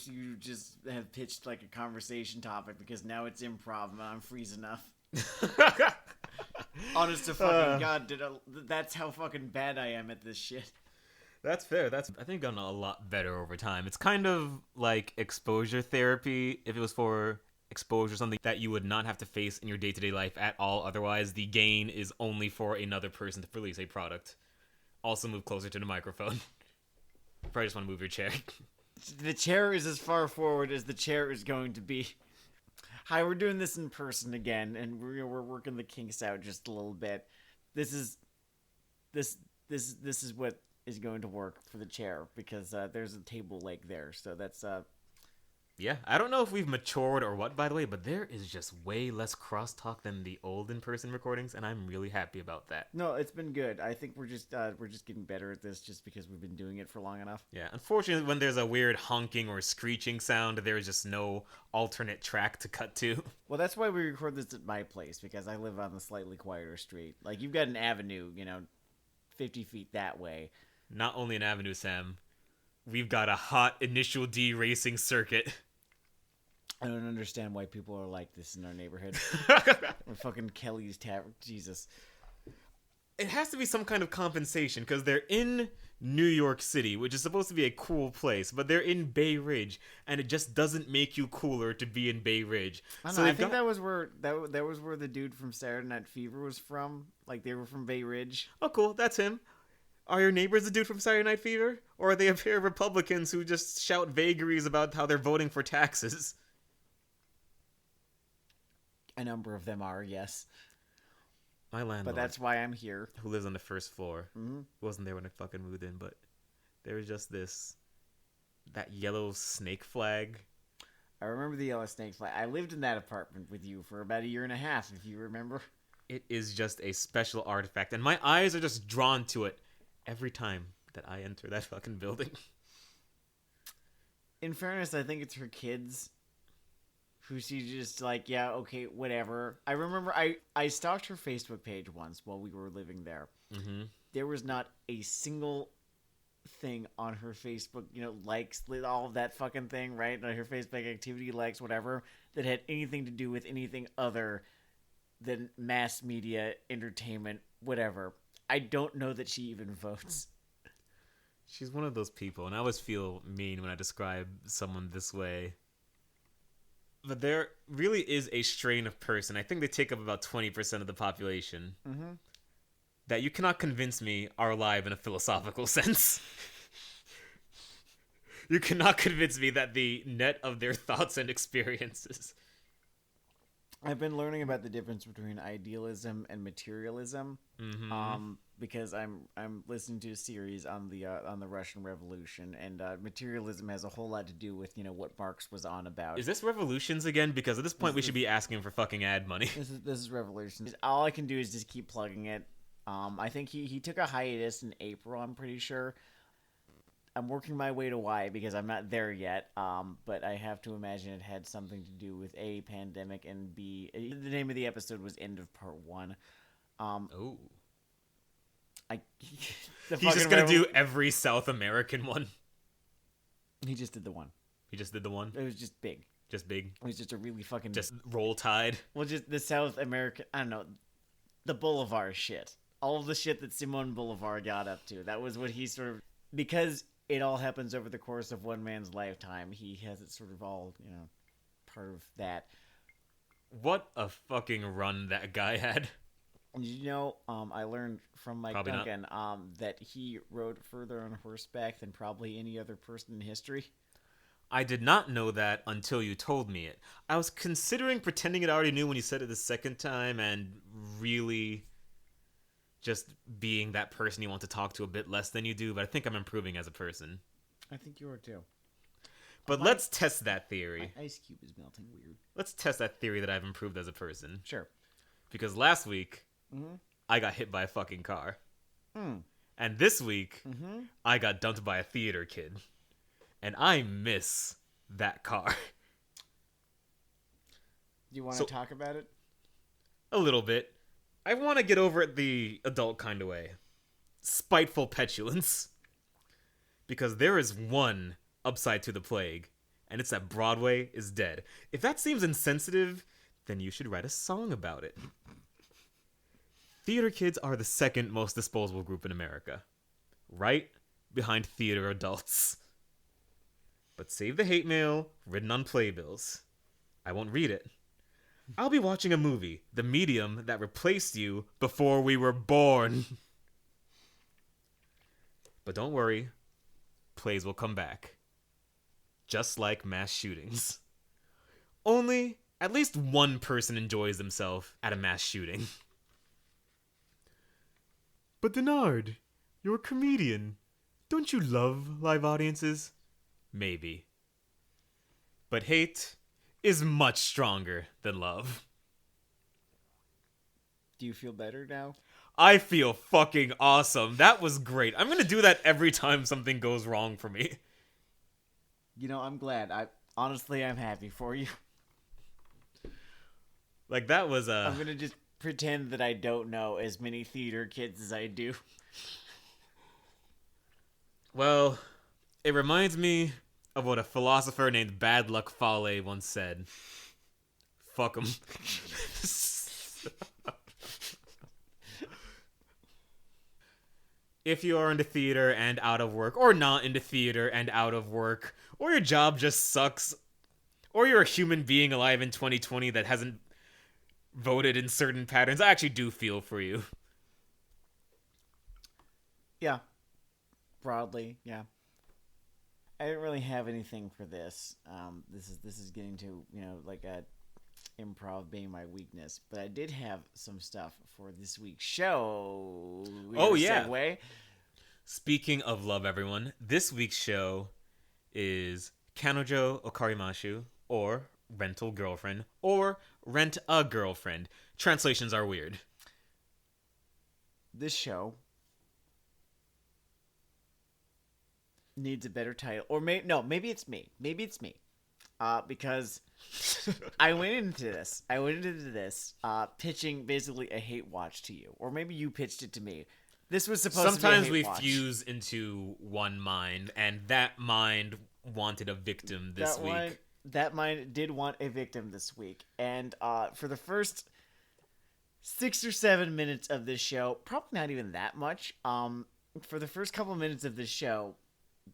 you just have pitched like a conversation topic because now it's improv and I'm freeze enough. Honest to fucking God, that's how fucking bad I am at this shit. That's fair. I think gotten a lot better over time. It's kind of like exposure therapy if it was for exposure, something that you would not have to face in your day-to-day life at all. Otherwise, the gain is only for another person to release a product. Also move closer to the microphone. Probably just want to move your chair. The chair is as far forward as the chair is going to be. Hi, we're doing this in person again, and we're working the kinks out just a little bit. This is what is going to work for the chair because there's a table leg there, so that's Yeah, I don't know if we've matured or what, by the way, but there is just way less crosstalk than the old in-person recordings, and I'm really happy about that. No, it's been good. I think we're just getting better at this just because we've been doing it for long enough. Yeah, unfortunately, when there's a weird honking or screeching sound, there is just no alternate track to cut to. Well, that's why we record this at my place, because I live on the slightly quieter street. Like, you've got an avenue, 50 feet that way. Not only an avenue, Sam, we've got a hot Initial D racing circuit. I don't understand why people are like this in our neighborhood. Or fucking Kelly's Tavern. Jesus. It has to be some kind of compensation, because they're in New York City, which is supposed to be a cool place, but they're in Bay Ridge, and it just doesn't make you cooler to be in Bay Ridge. I think that was where the dude from Saturday Night Fever was from. Like, they were from Bay Ridge. Oh, cool. That's him. Are your neighbors the dude from Saturday Night Fever? Or are they a pair of Republicans who just shout vagaries about how they're voting for taxes? A number of them are, yes. My landlord. But that's why I'm here. Who lives on the first floor. Mm-hmm. Wasn't there when I fucking moved in, but there was just that yellow snake flag. I remember the yellow snake flag. I lived in that apartment with you for about a year and a half, if you remember. It is just a special artifact, and my eyes are just drawn to it every time that I enter that fucking building. In fairness, I think it's for kids who see just like, yeah, okay, whatever. I remember I stalked her Facebook page once while we were living there. Mm-hmm. There was not a single thing on her Facebook, likes, all of that fucking thing, right? Her Facebook activity, likes, whatever, that had anything to do with anything other than mass media, entertainment, whatever. I don't know that she even votes. She's one of those people, and I always feel mean when I describe someone this way. But there really is a strain of person, I think they take up about 20% of the population, mm-hmm. that you cannot convince me are alive in a philosophical sense. You cannot convince me that the net of their thoughts and experiences. I've been learning about the difference between idealism and materialism, mm-hmm. Because I'm listening to a series on the Russian Revolution, and materialism has a whole lot to do with what Marx was on about. Is this Revolutions again? Because at this point we should be asking for fucking ad money. This is Revolutions. All I can do is just keep plugging it. I think he took a hiatus in April. I'm pretty sure. I'm working my way to why because I'm not there yet. But I have to imagine it had something to do with A, pandemic, and B, the name of the episode was End of Part 1. Oh. He's just gonna do every South American one. He just did the one. He just did the one? It was just big. Just big? It was just a really fucking... Just Roll Tide? Well, just the South American... I don't know. The Bolivar shit. All of the shit that Simon Bolivar got up to. That was what he sort of... Because it all happens over the course of one man's lifetime, he has it sort of all, part of that. What a fucking run that guy had. I learned from Mike Probably Duncan that he rode further on horseback than probably any other person in history. I did not know that until you told me it. I was considering pretending it already knew when you said it the second time and really just being that person you want to talk to a bit less than you do, but I think I'm improving as a person. I think you are too. But let's test that theory. My ice cube is melting weird. Let's test that theory that I've improved as a person. Sure. Because last week... Mm-hmm. I got hit by a fucking car. Mm. And this week, mm-hmm. I got dumped by a theater kid. And I miss that car. Do you want to talk about it? A little bit. I want to get over it the adult kind of way. Spiteful petulance. Because there is one upside to the plague. and it's that Broadway is dead. If that seems insensitive, then you should write a song about it. Theater kids are the second most disposable group in America, right behind theater adults. But save the hate mail written on playbills. I won't read it. I'll be watching a movie, the medium that replaced you before we were born. But don't worry, plays will come back. Just like mass shootings. Only, at least one person enjoys themselves at a mass shooting. But Dennard, you're a comedian. Don't you love live audiences? Maybe. But hate is much stronger than love. Do you feel better now? I feel fucking awesome. That was great. I'm gonna do that every time something goes wrong for me. You know, I'm glad. I'm happy for you. Like, that was I'm gonna just pretend that I don't know as many theater kids as I do. Well, it reminds me of what a philosopher named Bad Luck Fale once said. Fuck 'em. If you are into theater and out of work, or not into theater and out of work, or your job just sucks, or you're a human being alive in 2020 that hasn't voted in certain patterns, I actually do feel for you. Yeah. Broadly, yeah. I didn't really have anything for this. This is getting to, like a improv being my weakness, but I did have some stuff for this week's show. Yeah. Segue. Speaking of love, everyone, this week's show is Kanojo Okarimashu, or Rental Girlfriend, or Rent a Girlfriend. Translations are weird. This show needs a better title, or maybe it's me. Because I went into this pitching basically a hate watch to you, or maybe you pitched it to me. This was supposed Sometimes to be a hate we watch. fuse into one mind, and that mind wanted a victim this week. That mind did want a victim this week, and for the first 6 or 7 minutes of this show, probably not even that much. For the first couple minutes of this show,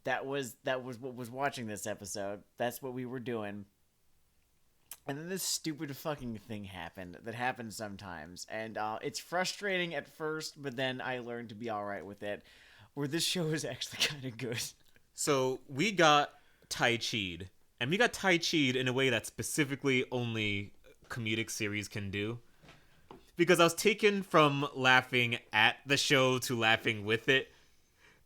that was what was watching this episode. That's what we were doing. And then this stupid fucking thing happened that happens sometimes. And it's frustrating at first, but then I learned to be alright with it. Where this show is actually kind of good. So we got Tai Chi'd. And we got Tai Chi'd in a way that specifically only comedic series can do. Because I was taken from laughing at the show to laughing with it.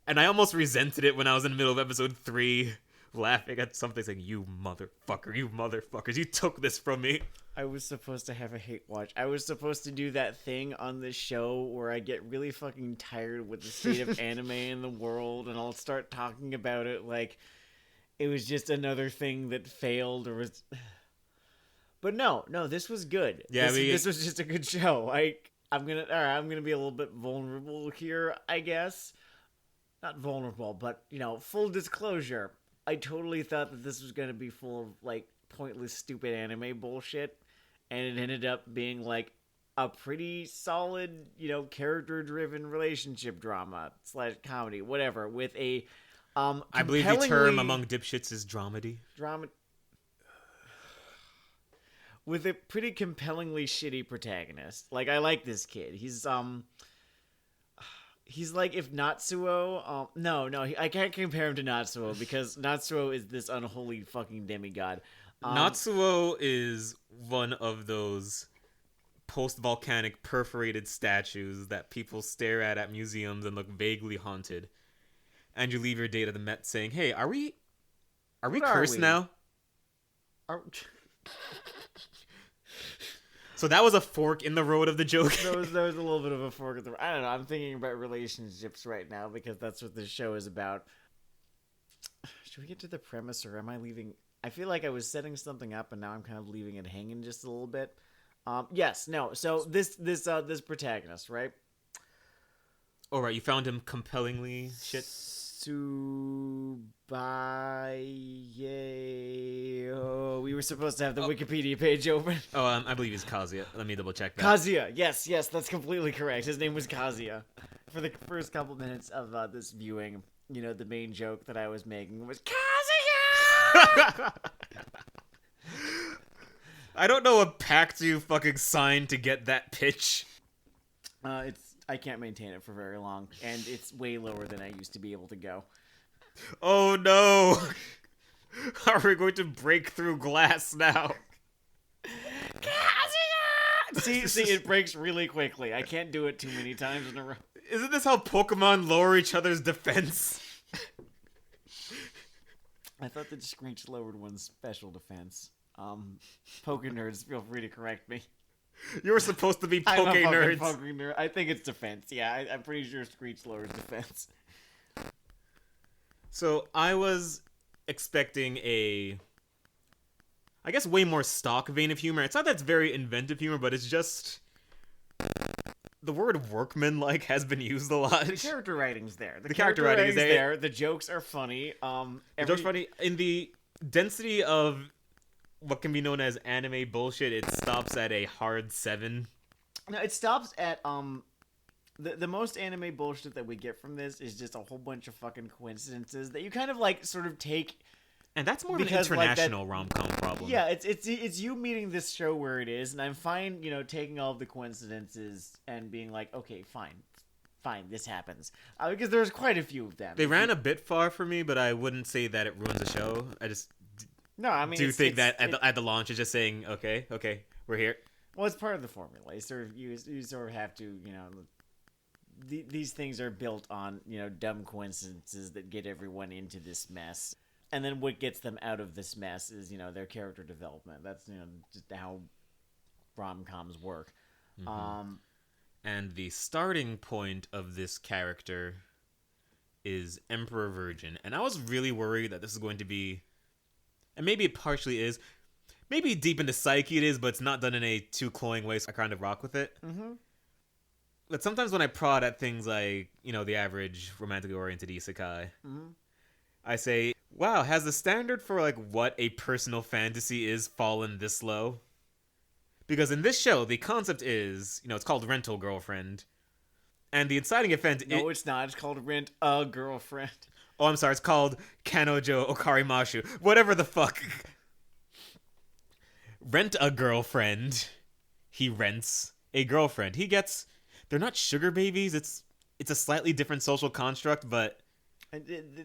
And I almost resented it when I was in the middle of episode 3, laughing at something saying, you motherfuckers, you took this from me. I was supposed to have a hate watch. I was supposed to do that thing on this show where I get really fucking tired with the state of anime in the world, and I'll start talking about it like it was just another thing that failed or was... But no, this was good. Yeah, this was just a good show. I'm gonna be a little bit vulnerable here, I guess. Not vulnerable, but, full disclosure. I totally thought that this was going to be full of, like, pointless, stupid anime bullshit. And it ended up being, like, a pretty solid, character-driven relationship drama / comedy, whatever, with a, I believe the term among dipshits is dramedy. With a pretty compellingly shitty protagonist. Like, I like this kid. He's like if Natsuo... I can't compare him to Natsuo because Natsuo is this unholy fucking demigod. Natsuo is one of those post-volcanic perforated statues that people stare at museums and look vaguely haunted. And you leave your date at the Met saying, hey, are we cursed now? So that was a fork in the road of the joke. There was a little bit of a fork in the road. I don't know. I'm thinking about relationships right now because that's what this show is about. Should we get to the premise, or am I leaving? I feel like I was setting something up, and now I'm kind of leaving it hanging just a little bit. Yes, no. So this protagonist, right? All right, you found him compellingly shit. Oh, we were supposed to have the Wikipedia page open. Oh, I believe he's Kazuya. Let me double check that. Kazuya, yes, that's completely correct. His name was Kazuya. For the first couple minutes of this viewing, the main joke that I was making was Kazuya! I don't know what pact you fucking signed to get that pitch. I can't maintain it for very long, and it's way lower than I used to be able to go. Oh no! Are we going to break through glass now? See, it breaks really quickly. I can't do it too many times in a row. Isn't this how Pokemon lower each other's defense? I thought that Screech lowered one's special defense. Poke nerds, feel free to correct me. You were supposed to be Poke nerds. Nerd. I think it's defense. Yeah, I'm pretty sure Screech lowers defense. So I was expecting I guess way more stock vein of humor. It's not that it's very inventive humor, but it's just the word workman-like has been used a lot. The character writing's there. The character writing is there. The jokes are funny. The jokes are funny. In the density of what can be known as anime bullshit, it stops at a hard 7. No, it stops at the most anime bullshit that we get from this is just a whole bunch of fucking coincidences that you kind of sort of take. And that's more of an international rom-com problem. Yeah, it's you meeting this show where it is, and I'm fine, taking all of the coincidences and being like, okay, fine, this happens. Because there's quite a few of them. They ran a bit far for me, but I wouldn't say that it ruins the show. I just think that at the launch it's just saying, okay, we're here. Well, it's part of the formula. You sort of have to, these things are built on, dumb coincidences that get everyone into this mess. And then what gets them out of this mess is, their character development. That's, just how rom-coms work. Mm-hmm. And the starting point of this character is Emperor Virgin. And I was really worried that this is going to be, and maybe it partially is, maybe deep into psyche it is, but it's not done in a too cloying way, so I kind of rock with it. Mm-hmm. But sometimes when I prod at things like, the average romantically oriented isekai, I say, wow, has the standard for what a personal fantasy is fallen this low? Because in this show, the concept is, it's called Rental Girlfriend. And the inciting event... No, it's not. It's called Rent a Girlfriend. Oh, I'm sorry. It's called Kanojo Okarimashu. Whatever the fuck. Rent a girlfriend. He rents a girlfriend. He gets... They're not sugar babies. It's a slightly different social construct, but...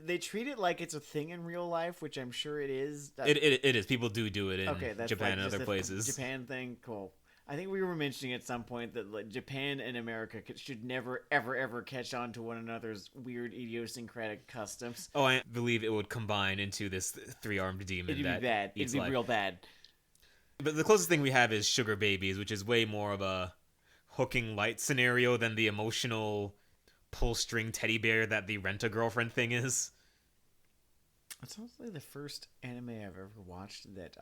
They treat it like it's a thing in real life, which I'm sure it is. It is. People do it in Japan and other places. Japan thing, cool. I think we were mentioning at some point that Japan and America should never, ever catch on to one another's weird idiosyncratic customs. Oh, I believe it would combine into this three-armed demon. It'd be bad. It'd be real bad. But the closest thing we have is sugar babies, which is way more of a hooking light scenario than the emotional pull string teddy bear that the Rent-A-Girlfriend thing is. It's honestly the first anime I've ever watched that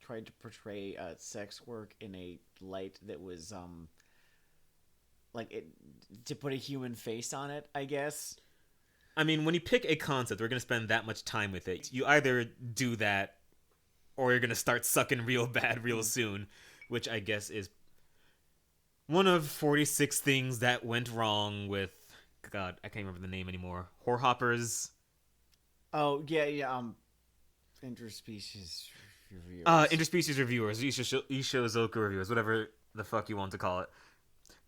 tried to portray sex work in a light that was to put a human face on it, I guess. I mean, when you pick a concept, we're going to spend that much time with it. You either do that or you're going to start sucking real bad real soon, which I guess is one of 46 things that went wrong with, God, I can't remember the name anymore. Whorehoppers. Oh, yeah. Interspecies reviewers. Interspecies reviewers. Ishizoku reviewers. Whatever the fuck you want to call it.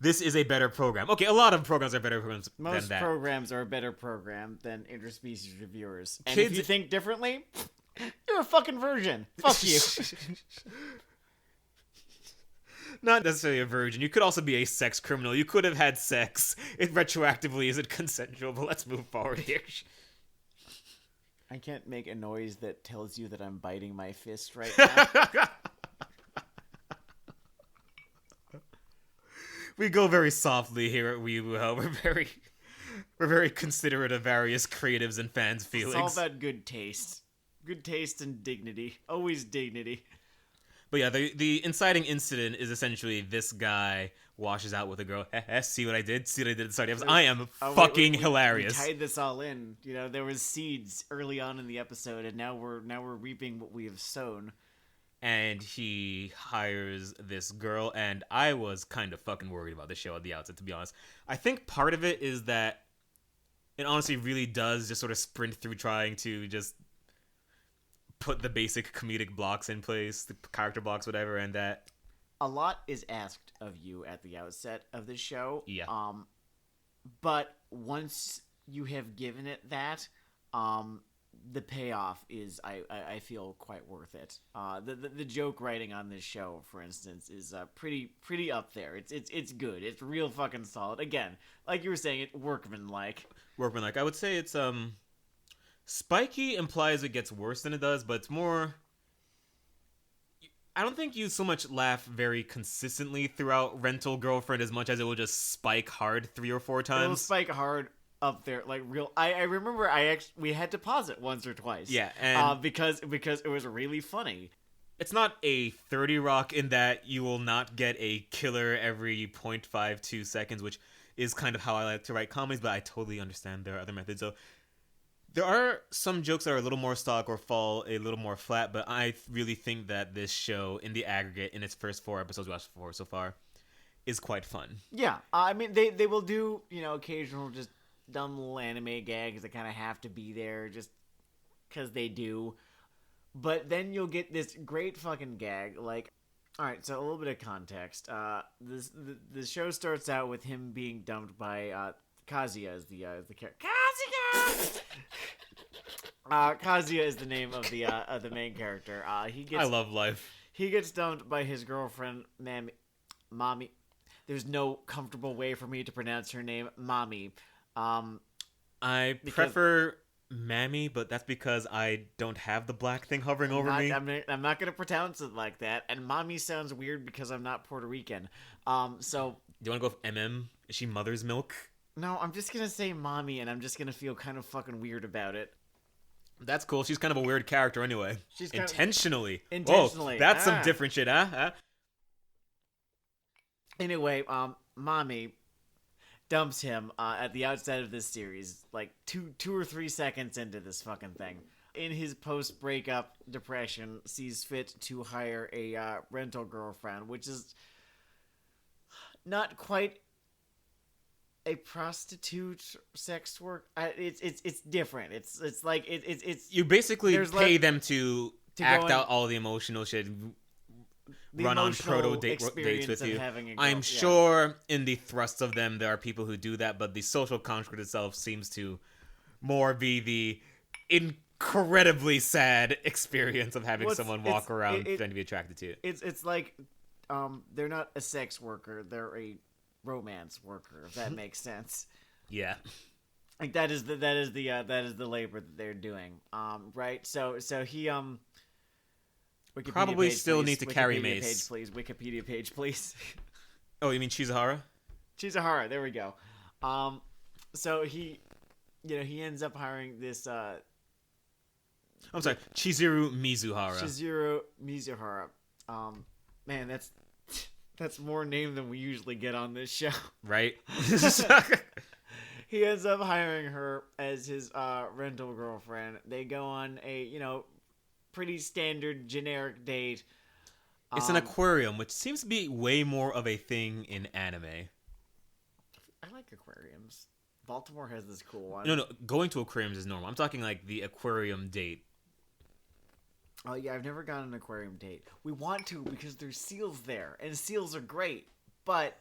This is a better program. Okay, a lot of programs are better programs than that. Most programs are a better program than interspecies reviewers. And if you think differently, you're a fucking virgin. Fuck you. Not necessarily a virgin. You could also be a sex criminal. You could have had sex. It retroactively isn't consensual, but let's move forward here. I can't make a noise that tells you that I'm biting my fist right now. We go very softly here at Weeaboo Hell. We're very considerate of various creatives and fans' feelings. It's all about good taste. Good taste and dignity. Always dignity. But yeah, the inciting incident is essentially this guy washes out with a girl. See what I did? See what I did at the start of the episode? I am fucking hilarious. We tied this all in. You know, there was seeds early on in the episode, and now we're reaping what we have sown. And he hires this girl, and I was kind of fucking worried about the show at the outset, to be honest. I think part of it is that it honestly really does just sort of sprint through trying to just put the basic comedic blocks in place, the character blocks, whatever, and that a lot is asked of you at the outset of the show. Yeah. But once you have given it that, the payoff is, I feel, quite worth it. The joke writing on this show, for instance, is pretty up there. It's good. It's real fucking solid. Again, like you were saying, it workmanlike. Workmanlike. I would say it's spiky implies it gets worse than it does, but it's more. I don't think you so much laugh very consistently throughout Rental Girlfriend as much as it will just spike hard 3 or 4 times. It will spike hard up there, like real. I remember we had to pause it once or twice. Yeah, and because it was really funny. It's not a 30 Rock in that you will not get a killer every 0.52 seconds, which is kind of how I like to write comedies, but I totally understand there are other methods. So there are some jokes that are a little more stock or fall a little more flat, but I really think that this show, in the aggregate, in its first 4 episodes we watched for so far, is quite fun. Yeah, I mean, they will do, occasional just dumb little anime gags that kind of have to be there just because they do. But then you'll get this great fucking gag, like, all right, so a little bit of context. The show starts out with him being dumped by Kazuya as the character. Kazuya! Kazuya is the name of the main character. I love life. He gets dumped by his girlfriend, Mommy. There's no comfortable way for me to pronounce her name, Mommy. I prefer Mammy, but that's because I don't have the black thing hovering over me. I'm not going to pronounce it like that. And Mommy sounds weird because I'm not Puerto Rican. So do you want to go with MM? Is she mother's milk? No, I'm just going to say Mommy, and I'm just going to feel kind of fucking weird about it. That's cool. She's kind of a weird character anyway. She's intentionally. Intentionally. Whoa, that's some different shit, huh? Anyway, Mommy dumps him at the outset of this series, like two or 3 seconds into this fucking thing. In his post-breakup depression, sees fit to hire a rental girlfriend, which is not quite a prostitute sex work. It's different. It's like it's you basically pay them to act out all the emotional shit. Run on proto dates with you. I'm sure in the thrust of them there are people who do that, but the social construct itself seems to more be the incredibly sad experience of having someone walk around trying to be attracted to you. It's like they're not a sex worker, they're a romance worker, if that makes sense. Yeah. Like that is the labor that they're doing. Right? So he Wikipedia probably page, still please. need to carry Wikipedia mace. Page, please. Wikipedia page, please. Oh, you mean Chizahara? Chizahara, there we go. So he ends up hiring this. I'm sorry, Chizuru Mizuhara. Chizuru Mizuhara. Man, that's more name than we usually get on this show. Right? He ends up hiring her as his rental girlfriend. They go on a, pretty standard generic date. It's an aquarium, which seems to be way more of a thing in anime. I like aquariums. Baltimore has this cool one. No, going to aquariums is normal. I'm talking like the aquarium date. Oh yeah, I've never gone on an aquarium date. We want to because there's seals there, and seals are great. But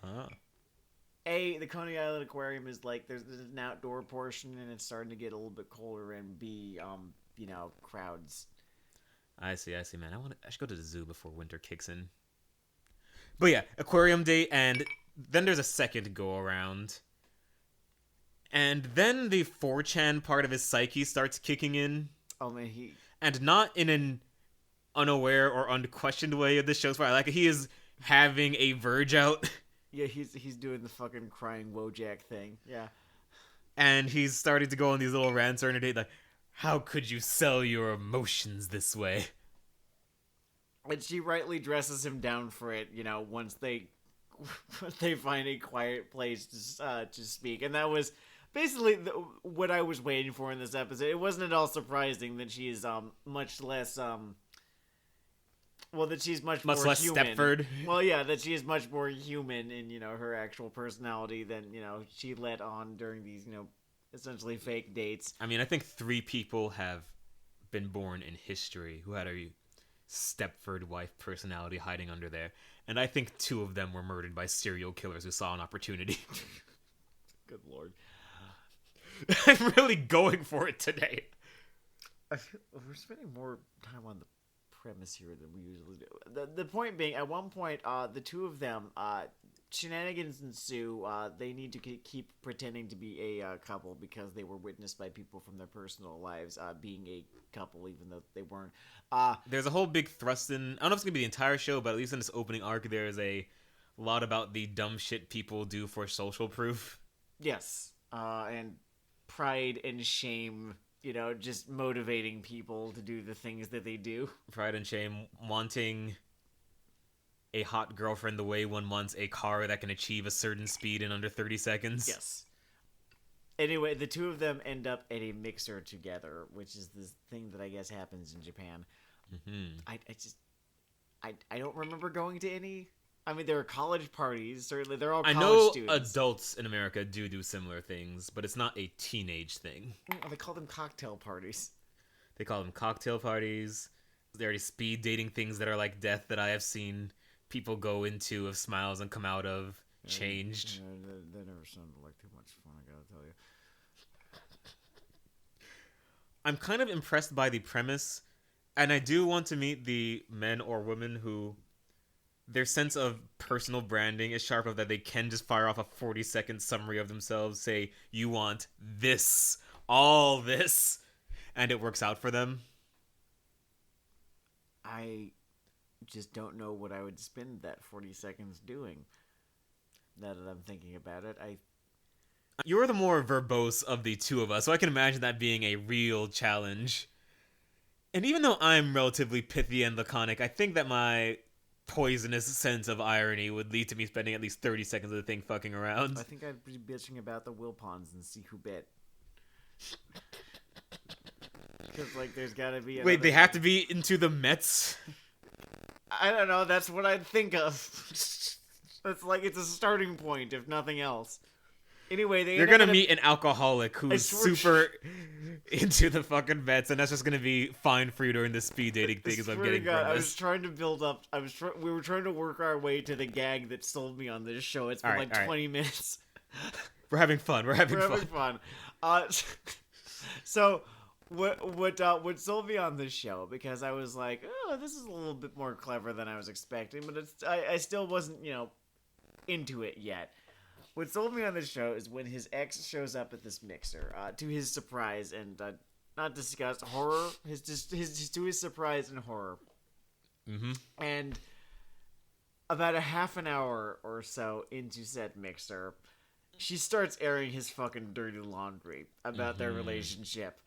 A, the Coney Island Aquarium is like there's an outdoor portion, and it's starting to get a little bit colder. And B, crowds. I see, man. I should go to the zoo before winter kicks in. But yeah, aquarium date, and then there's a second go around. And then the 4chan part of his psyche starts kicking in. Oh man, and not in an unaware or unquestioned way of the show's part. Like he is having a verge out. Yeah, he's doing the fucking crying Wojak thing. Yeah. And he's starting to go on these little rants during a date like, how could you sell your emotions this way? And she rightly dresses him down for it, you know, once they find a quiet place to speak. And that was basically what I was waiting for in this episode. It wasn't at all surprising that she is much less well, that she's much more less human. Stepford. Well, yeah, that she is much more human in, you know, her actual personality than, you know, she let on during these, you know, essentially fake dates. I mean, I think 3 people have been born in history who had a Stepford wife personality hiding under there. And I think 2 of them were murdered by serial killers who saw an opportunity. Good lord. I'm really going for it today. I feel we're spending more time on the premise here than we usually do. The point being, at one point, the 2 of them, shenanigans ensue. They need to keep pretending to be a couple because they were witnessed by people from their personal lives being a couple, even though they weren't. There's a whole big thrust in. I don't know if it's gonna be the entire show, but at least in this opening arc, there's a lot about the dumb shit people do for social proof. Yes, and pride and shame. You know, just motivating people to do the things that they do. Pride and shame, wanting a hot girlfriend the way one wants a car that can achieve a certain speed in under 30 seconds. Yes. Anyway, the 2 of them end up at a mixer together, which is this thing that I guess happens in Japan. Mm-hmm. I don't remember going to any. I mean, there are college parties. Certainly, they're all college I know students. adults in America do similar things, but it's not a teenage thing. They call them cocktail parties. They call them cocktail parties. There are speed dating things that are like death that I have seen people go into of smiles and come out of changed. Yeah, that never sounded like too much fun, I gotta tell you. I'm kind of impressed by the premise, and I do want to meet the men or women who their sense of personal branding is sharp enough that they can just fire off a 40-second summary of themselves, say, you want this, all this, and it works out for them. I just don't know what I would spend that 40 seconds doing. Now that I'm thinking about it, You're the more verbose of the 2 of us, so I can imagine that being a real challenge. And even though I'm relatively pithy and laconic, I think that my poisonous sense of irony would lead to me spending at least 30 seconds of the thing fucking around. I think I'd be bitching about the Wilpons and see who bit. Because, like, there's gotta be Wait, they have to be into the Mets? I don't know, that's what I'd think of. It's like, it's a starting point, if nothing else. Anyway, you're gonna meet an alcoholic who's super into the fucking Mets, and that's just gonna be fine for you during the speed dating thing. Is I'm getting from this. I was trying to build up. We were trying to work our way to the gag that sold me on this show. It's been 20 minutes. We're having fun. We're having fun. So what sold me on this show, because I was like, oh, this is a little bit more clever than I was expecting, but I still wasn't, you know, into it yet. What sold me on this show is when his ex shows up at this mixer, to his surprise and not disgust, horror. To his surprise and horror. Mm-hmm. And about a half an hour or so into said mixer, she starts airing his fucking dirty laundry about their relationship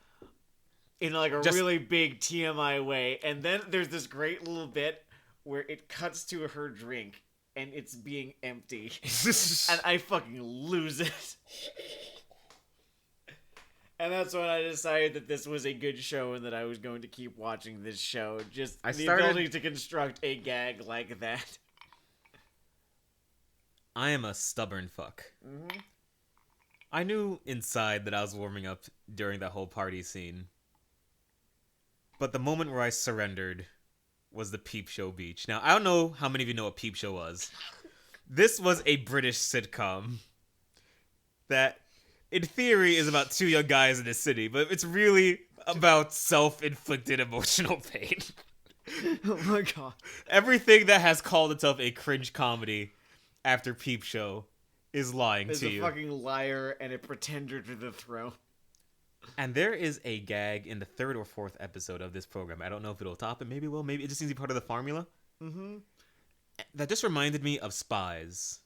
in like a really big TMI way. And then there's this great little bit where it cuts to her drink. And it's being empty. And I fucking lose it. And that's when I decided that this was a good show and that I was going to keep watching this show. Just ability to construct a gag like that. I am a stubborn fuck. Mm-hmm. I knew inside that I was warming up during that whole party scene. But the moment where I surrendered was the Peep Show Beach. Now, I don't know how many of you know what Peep Show was. This was a British sitcom that, in theory, is about 2 young guys in a city, but it's really about self-inflicted emotional pain. Oh my god. Everything that has called itself a cringe comedy after Peep Show is lying to you. Is a fucking liar and a pretender to the throne. And there is a gag in the 3rd or 4th episode of this program. I don't know if it'll top it. Maybe it will. Maybe it just seems to be part of the formula. Mm-hmm. That just reminded me of Spies.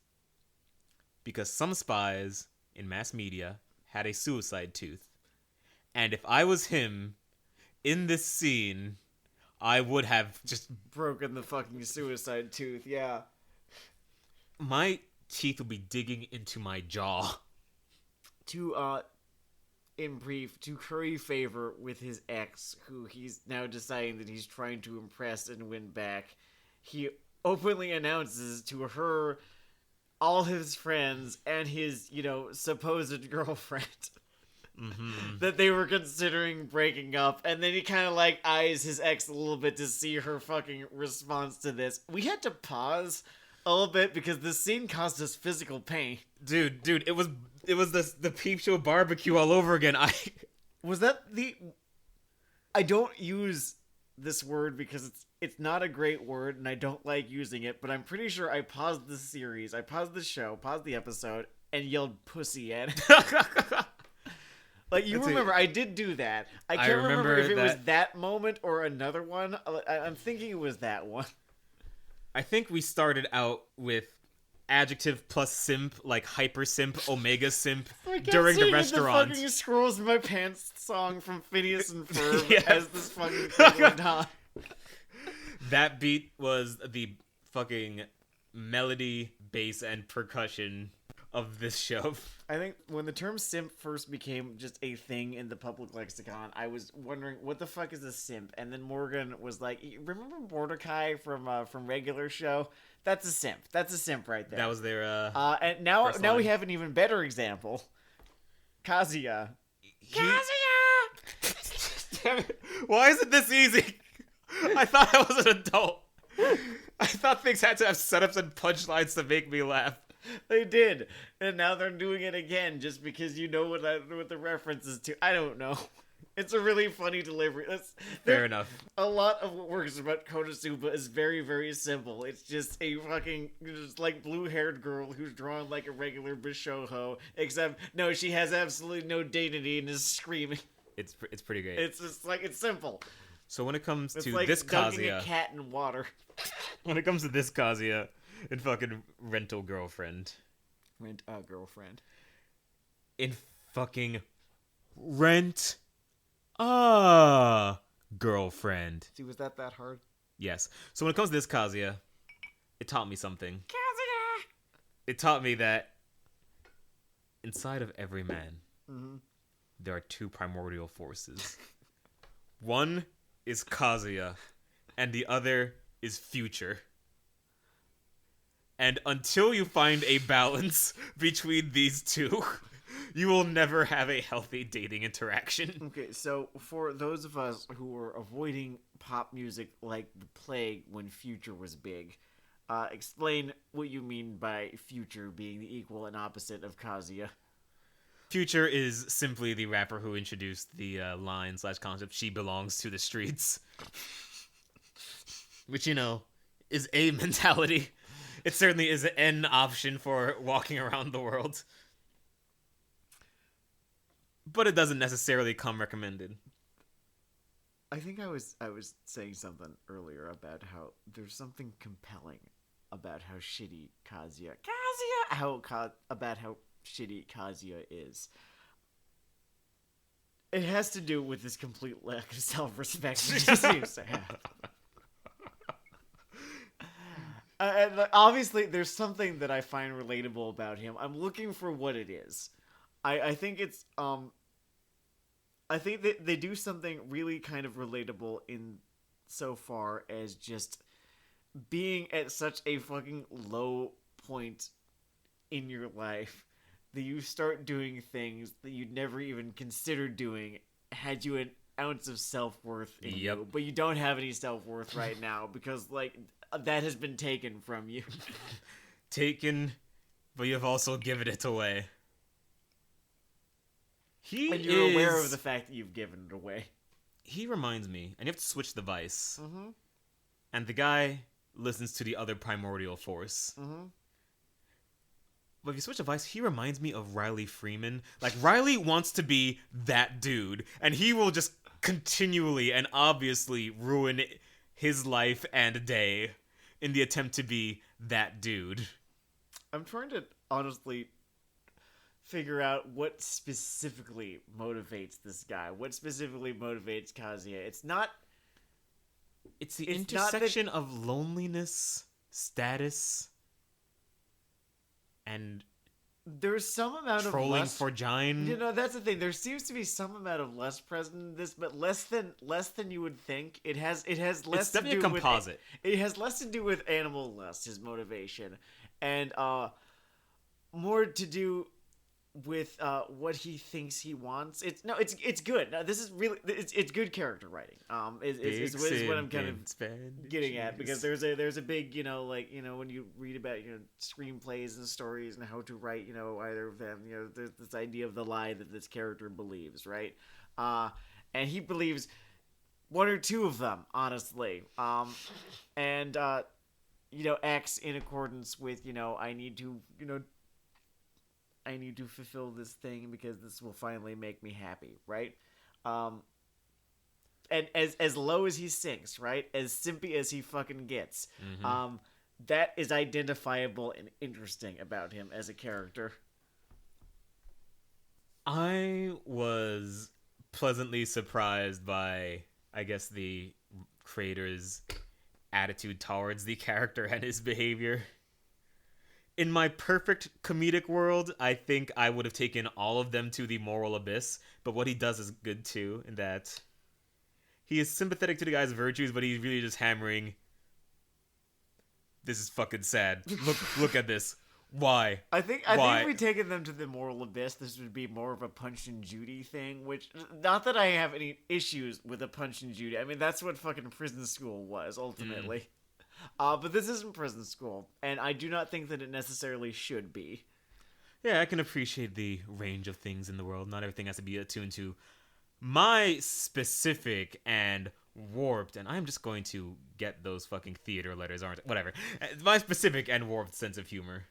Because some spies in mass media had a suicide tooth. And if I was him in this scene, I would have just broken the fucking suicide tooth. Yeah. my teeth would be digging into my jaw. In brief, to curry favor with his ex, who he's now deciding that he's trying to impress and win back, he openly announces to her, all his friends, and his, supposed girlfriend that they were considering breaking up, and then he kind of, eyes his ex a little bit to see her fucking response to this. We had to pause a little bit because this scene caused us physical pain. Dude, it was the Peep Show barbecue all over again. Was that I don't use this word because it's not a great word and I don't like using it, but I'm pretty sure I paused the series, I paused the show, paused the episode, and yelled pussy at it. Remember, I did do that. I can't remember if it was that moment or another one. I'm thinking it was that one. I think we started out with adjective plus simp, like hyper simp, omega simp during the restaurant. The fucking Squirrels in My Pants song from Phineas and Ferb as this fucking thing went on. That beat was the fucking melody, bass, and percussion of this show. I think when the term simp first became just a thing in the public lexicon, I was wondering, what the fuck is a simp? And then Morgan was like, remember Mordecai from Regular Show? That's a simp. That's a simp right there. That was their and now we have an even better example. Kazuya. Damn it. Why is it this easy? I thought I was an adult. I thought things had to have setups and punchlines to make me laugh. They did, and now they're doing it again just because you know what the reference is to. I don't know. It's a really funny delivery. Fair enough. A lot of what works about Konosuba is very, very simple. It's just a fucking blue-haired girl who's drawn like a regular Bishojo, except no, she has absolutely no dignity and is screaming. It's pretty great. It's just it's simple. So when it comes to like this dunking Kazuya, a cat in water. When it comes to this Kazuya in fucking Rental Girlfriend. Rent a girlfriend. In fucking Rent a Girlfriend. See, was that hard? Yes. So when it comes to this Kazuya, it taught me something. Kazuya! It taught me that inside of every man, there are two primordial forces. One is Kazuya, and the other is Future. And until you find a balance between these two, you will never have a healthy dating interaction. Okay, so for those of us who were avoiding pop music like the plague when Future was big, explain what you mean by Future being the equal and opposite of Kazuya. Future is simply the rapper who introduced the line/concept, she belongs to the streets. Which, is a mentality. It certainly is an option for walking around the world. But it doesn't necessarily come recommended. I think I was saying something earlier about how there's something compelling about how shitty about how shitty Kazuya is. It has to do with this complete lack of self-respect he seems to have. And obviously, there's something that I find relatable about him. I'm looking for what it is. I think it's I think that they do something really kind of relatable in so far as just being at such a fucking low point in your life that you start doing things that you'd never even consider doing had you an ounce of self-worth in you, but you don't have any self-worth right now because that has been taken from you. Taken, but you've also given it away. And you're aware of the fact that you've given it away. He reminds me, and you have to switch the vice. Mm-hmm. And the guy listens to the other primordial force. Mm-hmm. But if you switch the vice, he reminds me of Riley Freeman. Riley wants to be that dude, and he will just continually and obviously ruin his life and day in the attempt to be that dude. I'm trying to honestly figure out what specifically motivates this guy. What specifically motivates Kazuya. It's not It's the It's not that- intersection of loneliness, status, and There's some amount of trolling lust. for Jine. You know, that's the thing. There seems to be some amount of lust present in this, but less than you would think. It has less It's to definitely do a composite. with it has less to do with animal lust, his motivation, and more to do with what he thinks he wants. It's good. No, this is really it's good character writing. Is what I'm kind of getting at, because there's a big, when you read about screenplays and stories and how to write, either of them, there's this idea of the lie that this character believes, right? And he believes one or two of them, honestly. And acts in accordance with, I need to fulfill this thing because this will finally make me happy, right? And as low as he sinks, right? As simpy as he fucking gets, that is identifiable and interesting about him as a character. I was pleasantly surprised by, I guess, the creator's attitude towards the character and his behavior. In my perfect comedic world, I think I would have taken all of them to the moral abyss, but what he does is good too, in that he is sympathetic to the guy's virtues, but he's really just hammering, this is fucking sad. Look at this. Why? I think if we taken them to the moral abyss, this would be more of a Punch and Judy thing, which, not that I have any issues with a Punch and Judy. I mean, that's what fucking Prison School was, ultimately. But this isn't Prison School, and I do not think that it necessarily should be. Yeah, I can appreciate the range of things in the world. Not everything has to be attuned to my specific and warped, and I'm just going to get those fucking theater letters, aren't whatever. My specific and warped sense of humor.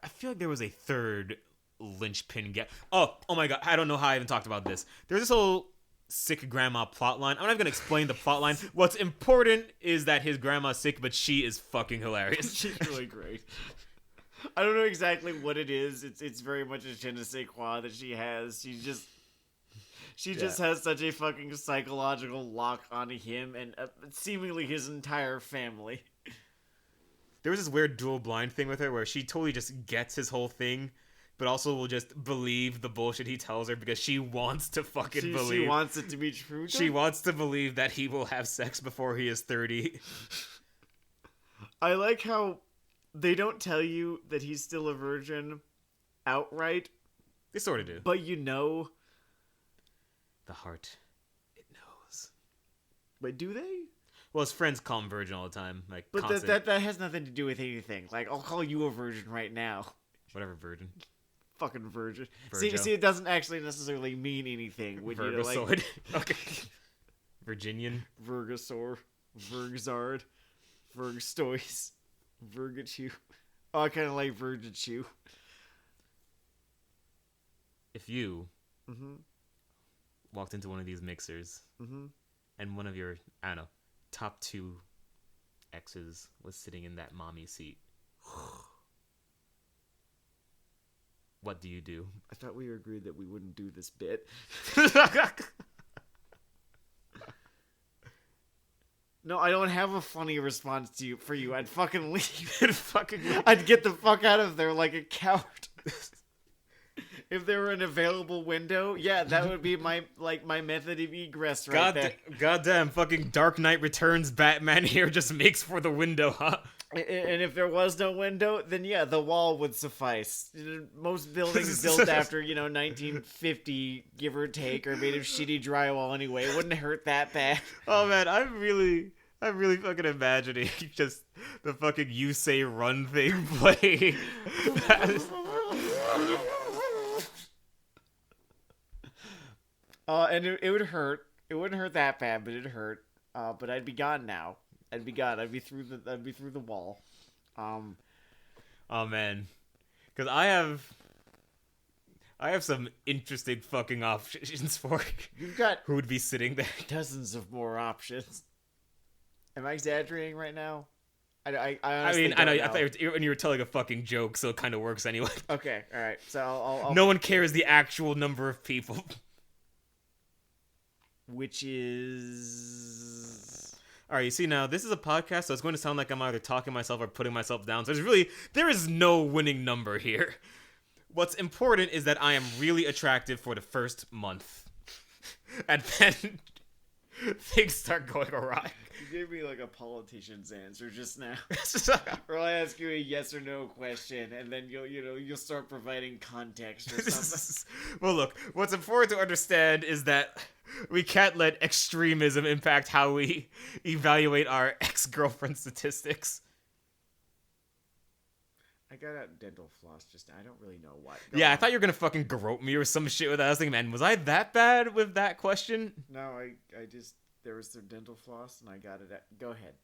I feel like there was a third linchpin Oh my god, I don't know how I even talked about this. There's this whole sick grandma plotline. I'm not even gonna explain the plotline. What's important is that his grandma's sick, but she is fucking hilarious. She's really great. I don't know exactly what it is. It's very much a je ne sais quoi that she has. She just has such a fucking psychological lock onto him and seemingly his entire family. There was this weird dual blind thing with her where she totally just gets his whole thing, but also will just believe the bullshit he tells her because she wants to fucking believe. She wants it to be true. She wants to believe that he will have sex before he is 30. I like how they don't tell you that he's still a virgin outright. They sort of do. But you know. The heart, it knows. But do they? Well, his friends call him virgin all the time. But that has nothing to do with anything. Like, I'll call you a virgin right now. Whatever, virgin. Fucking virgin. See, it doesn't actually necessarily mean anything. When Virgosoid. Okay. Virginian. Virgosaur. Virgzard. Virgstois. Virgachew. Oh, I kind of like Virgachew. If you walked into one of these mixers and one of your, I don't know, top 2 exes was sitting in that mommy seat, what do you do? I thought we agreed that we wouldn't do this bit. No, I don't have a funny response for you. I'd fucking leave. I'd get the fuck out of there like a coward. If there were an available window, yeah, that would be my method of egress right there. Goddamn, fucking Dark Knight Returns Batman here just makes for the window, huh? And if there was no window, then yeah, the wall would suffice. Most buildings built after, 1950, give or take, are made of shitty drywall anyway. It wouldn't hurt that bad. Oh man, I'm really fucking imagining just the fucking You Say Run thing playing. And it would hurt. It wouldn't hurt that bad, but it'd hurt. But I'd be gone now. I'd be gone. I'd be through the wall. Oh man, because I have some interesting fucking options for You've got who would be sitting there. Dozens of more options. Am I exaggerating right now? I honestly I know. I thought when you were telling a fucking joke, so it kind of works anyway. Okay, all right. So I'll no one cares the actual number of people. Which is All right, you see now, this is a podcast, so it's going to sound like I'm either talking myself or putting myself down. So there is no winning number here. What's important is that I am really attractive for the first month. And then things start going awry. You gave me like a politician's answer just now. Or I ask you a yes or no question, and then you'll start providing context or something. Well, look, what's important to understand is that we can't let extremism impact how we evaluate our ex-girlfriend statistics. I got out dental floss just now. I don't really know why. I thought you were gonna fucking grope me or some shit with that. I was thinking, man, was I that bad with that question? No, I just, there was some dental floss and I got it. Go ahead.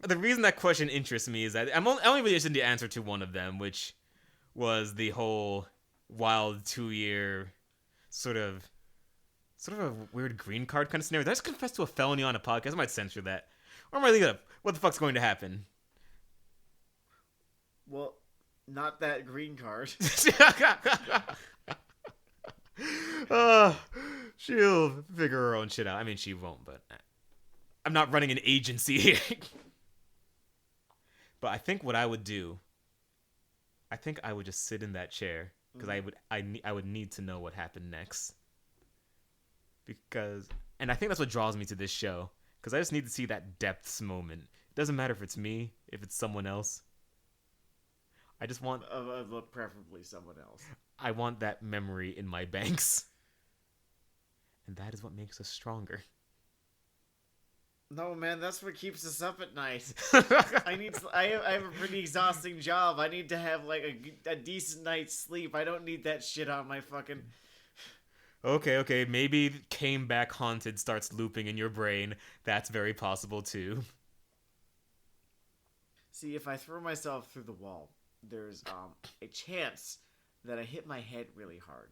The reason that question interests me is that I'm only really interested in the answer to one of them, which was the whole wild 2-year sort of a weird green card kind of scenario. Did I just confess to a felony on a podcast? I might censor that. Or am I leaving it up? What the fuck's going to happen? Well, not that green card. She'll figure her own shit out. I mean, she won't, but I'm not running an agency here. But I think what I would do, I think I would just sit in that chair because I would need to know what happened next. And I think that's what draws me to this show, because I just need to see that depths moment. It doesn't matter if it's me, if it's someone else. I just want... preferably someone else. I want that memory in my banks. And that is what makes us stronger. No, man, that's what keeps us up at night. I have a pretty exhausting job. I need to have, like, a decent night's sleep. I don't need that shit on my fucking... Okay. Maybe Came Back Haunted starts looping in your brain. That's very possible, too. See, if I throw myself through the wall, there's a chance that I hit my head really hard.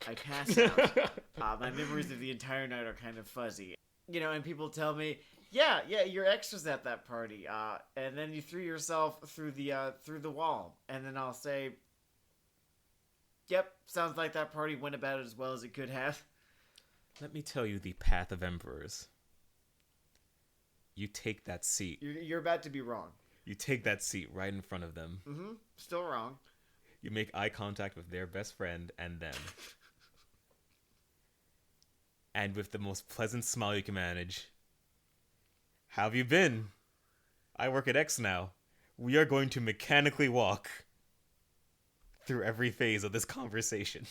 I pass out. My memories of the entire night are kind of fuzzy. And people tell me, yeah, your ex was at that party, and then you threw yourself through the wall. And then I'll say, yep, sounds like that party went about as well as it could have. Let me tell you the path of emperors. You take that seat. You're about to be wrong. You take that seat right in front of them. Mm-hmm. Still wrong. You make eye contact with their best friend and them. And with the most pleasant smile you can manage. How have you been? I work at X now. We are going to mechanically walk through every phase of this conversation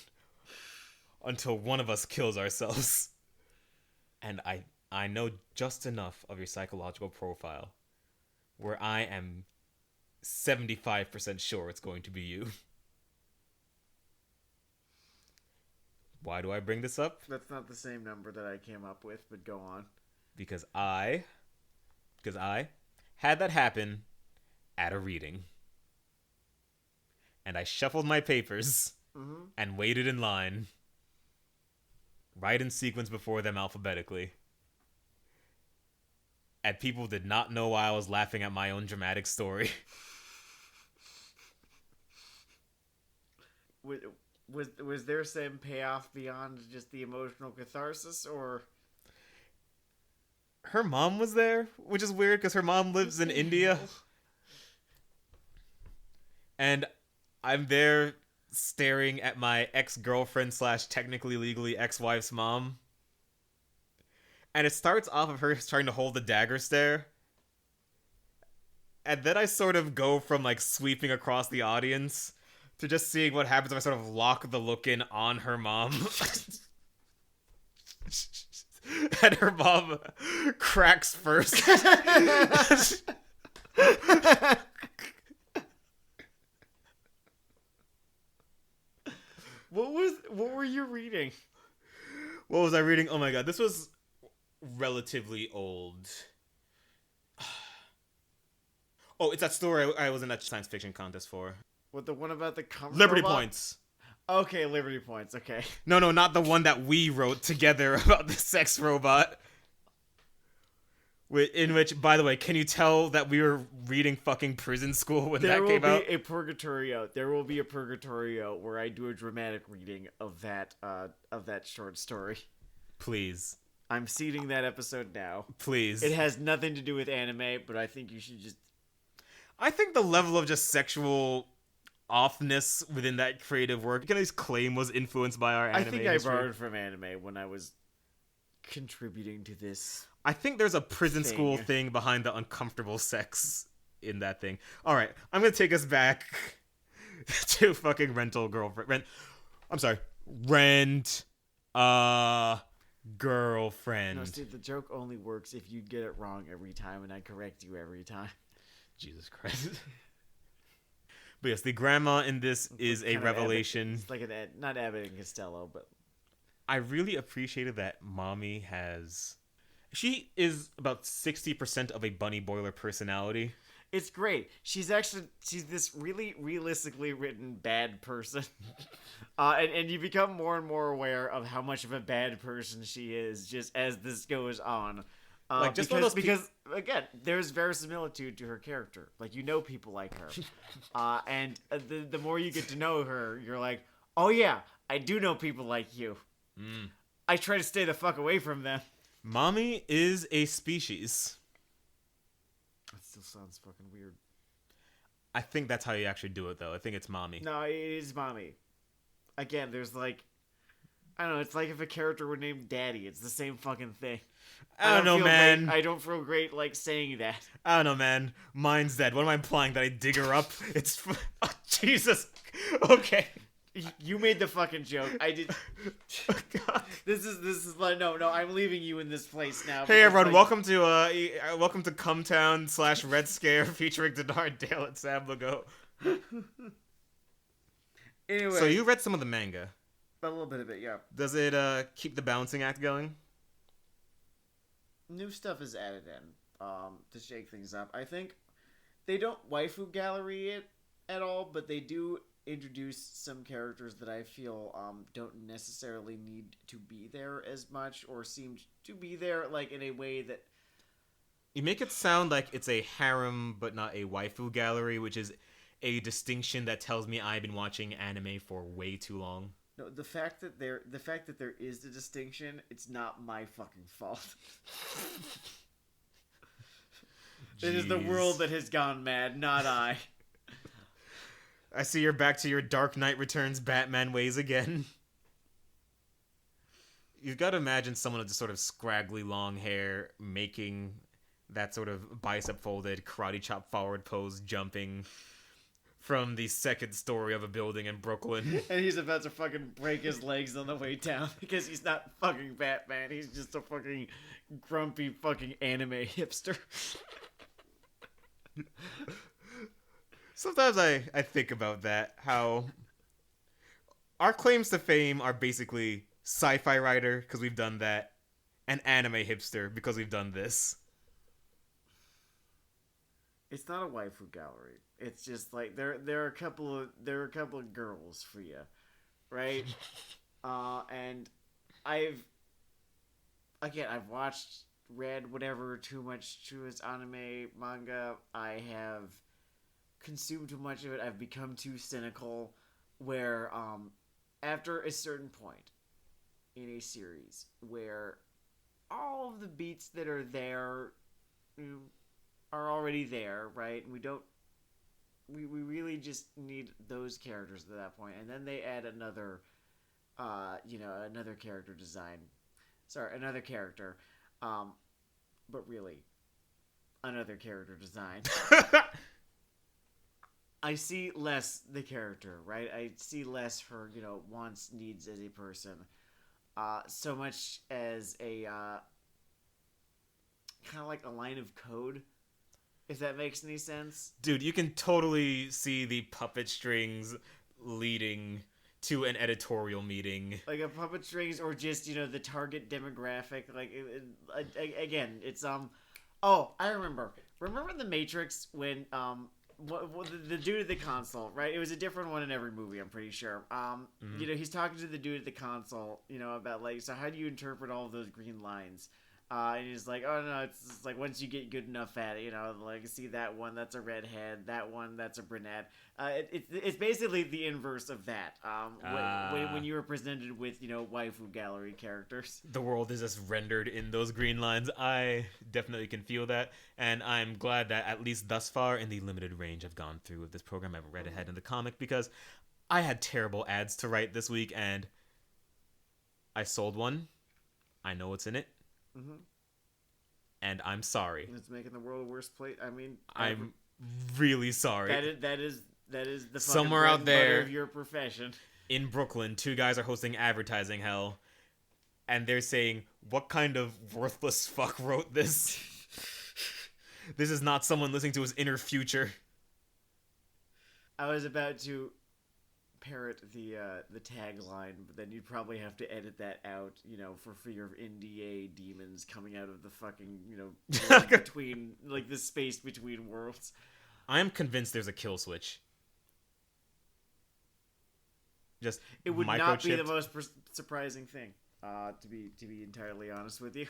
until one of us kills ourselves. And I know just enough of your psychological profile where I am 75% sure it's going to be you. Why do I bring this up? That's not the same number that I came up with, but go on. Because I had that happen at a reading. And I shuffled my papers and waited in line, right in sequence before them alphabetically. And people did not know why I was laughing at my own dramatic story. Was there some payoff beyond just the emotional catharsis, or... Her mom was there, which is weird because her mom lives in India. And I'm there staring at my ex-girlfriend / technically legally ex-wife's mom. And it starts off of her trying to hold the dagger stare. And then I sort of go from like sweeping across the audience to just seeing what happens if I sort of lock the look in on her mom. And her mom cracks first. What were you reading? What was I reading? Oh my god, this was relatively old. Oh, it's that story I was in that science fiction contest for. What, the one about the comfort Liberty robot? Points. Okay, Liberty Points, okay. No, not the one that we wrote together about the sex robot. In which, by the way, can you tell that we were reading fucking Prison School when that came out? There will be a Purgatorio. There will be a Purgatorio where I do a dramatic reading of that short story. Please. I'm seeding that episode now. Please. It has nothing to do with anime, but I think you should just... I think the level of just sexual offness within that creative work, you can at least claim was influenced by our anime I think history. I borrowed from anime when I was contributing to this. I think there's a prison school thing behind the uncomfortable sex in that thing. All right, I'm gonna take us back to fucking rental girlfriend. Rent girlfriend. No, see, the joke only works if you get it wrong every time, and I correct you every time. Jesus Christ. But yes, the grandma in this is a revelation. It's like not Abbott and Costello, but I really appreciated that mommy has... She is about 60% of a Bunny Boiler personality. It's great. She's this really realistically written bad person. And you become more and more aware of how much of a bad person she is just as this goes on. Like just because again, there's verisimilitude to her character. Like, you know people like her. And the more you get to know her, you're like, oh yeah, I do know people like you. Mm. I try to stay the fuck away from them. Mommy is a species. That still sounds fucking weird. I think that's how you actually do it, though. I think it's mommy. No, it is mommy. Again, there's like... I don't know, it's like if a character were named Daddy. It's the same fucking thing. I don't know, man. I don't feel great, like, saying that. I don't know, man. Mine's dead. What am I implying? That I dig her up? It's... Oh, Jesus. Okay. You made the fucking joke. I did... Oh, God. This is like... No, I'm leaving you in this place now. Hey, everyone. Like... welcome to Cumtown / Red Scare featuring Dennard Dayle and Sam Legault. Anyway. So you read some of the manga. A little bit of it, yeah. Does it keep the balancing act going? New stuff is added in to shake things up. I think they don't waifu gallery it at all, but they do introduce some characters that I feel don't necessarily need to be there as much, or seem to be there like in a way that... You make it sound like it's a harem but not a waifu gallery, which is a distinction that tells me I've been watching anime for way too long. No, the fact that there is the distinction, it's not my fucking fault. It is the world that has gone mad, not I. I see you're back to your Dark Knight Returns Batman ways again. You've got to imagine someone with just sort of scraggly long hair making that sort of bicep folded karate chop forward pose jumping from the second story of a building in Brooklyn. And he's about to fucking break his legs on the way down because he's not fucking Batman. He's just a fucking grumpy fucking anime hipster. Sometimes I think about that, how our claims to fame are basically sci-fi writer, because we've done that, and anime hipster, because we've done this. It's not a waifu gallery. It's just like there are a couple of girls for you, right? And I've read whatever too much to its anime manga. I have consumed too much of it. I've become too cynical, where after a certain point in a series where all of the beats that are there are already there, right? And we really just need those characters at that point. And then they add another character design. Sorry, another character. But really, another character design. I see less the character, right? I see less her, wants, needs as a person. So much as a kind of like a line of code, if that makes any sense. Dude, you can totally see the puppet strings leading to an editorial meeting. Like a puppet strings, or just, the target demographic. Like, again, it's, oh, I remember. Remember in The Matrix when, the dude at the console, right? It was a different one in every movie, I'm pretty sure. He's talking to the dude at the console, about, like, so how do you interpret all of those green lines? And he's like, oh no, it's like once you get good enough at it, like see that one, that's a redhead, that one, that's a brunette. It's basically the inverse of that. When you were presented with waifu gallery characters, the world is just rendered in those green lines. I definitely can feel that, and I'm glad that at least thus far in the limited range I've gone through with this program, I've read ahead in the comic because I had terrible ads to write this week, and I sold one. I know what's in it. Mm-hmm. And I'm sorry. It's making the world a worse place. I mean, I'm really sorry. That is the somewhere out there of your profession. In Brooklyn, 2 guys are hosting advertising hell, and they're saying, "What kind of worthless fuck wrote this? This is not someone listening to his inner future." I was about to parrot the tagline, but then you'd probably have to edit that out, for fear of NDA demons coming out of the fucking, between, like, the space between worlds. I am convinced there's a kill switch. Just it would not be the most surprising thing, to be entirely honest with you.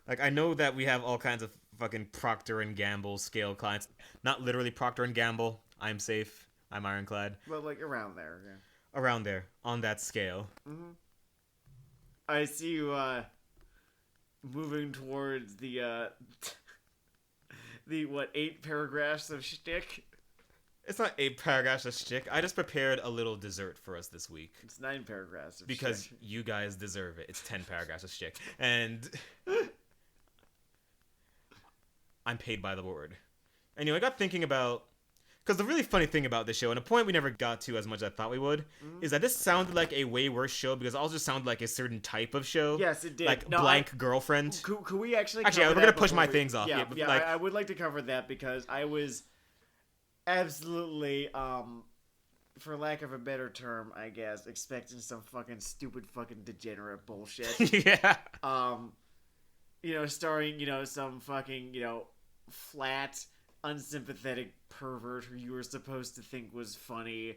Like, I know that we have all kinds of fucking Procter & Gamble scale clients. Not literally Procter & Gamble. I'm safe. I'm ironclad. Well, like, around there, yeah. Around there, on that scale. Mm-hmm. I see you, moving towards the 8 paragraphs of shtick? It's not 8 paragraphs of shtick. I just prepared a little dessert for us this week. It's 9 paragraphs of because shtick. You guys deserve it. It's 10 paragraphs of shtick. And I'm paid by the word. Anyway, I got thinking about... Because the really funny thing about this show, and a point we never got to as much as I thought we would, is that this sounded like a way worse show because it also sounded like a certain type of show. Yes, it did. Like Blank Girlfriend. Could we actually we're going to push my things off. Yeah, I would like to cover that because I was absolutely, for lack of a better term, I guess, expecting some fucking stupid fucking degenerate bullshit. Yeah. Starring, some fucking, flat... unsympathetic pervert who you were supposed to think was funny,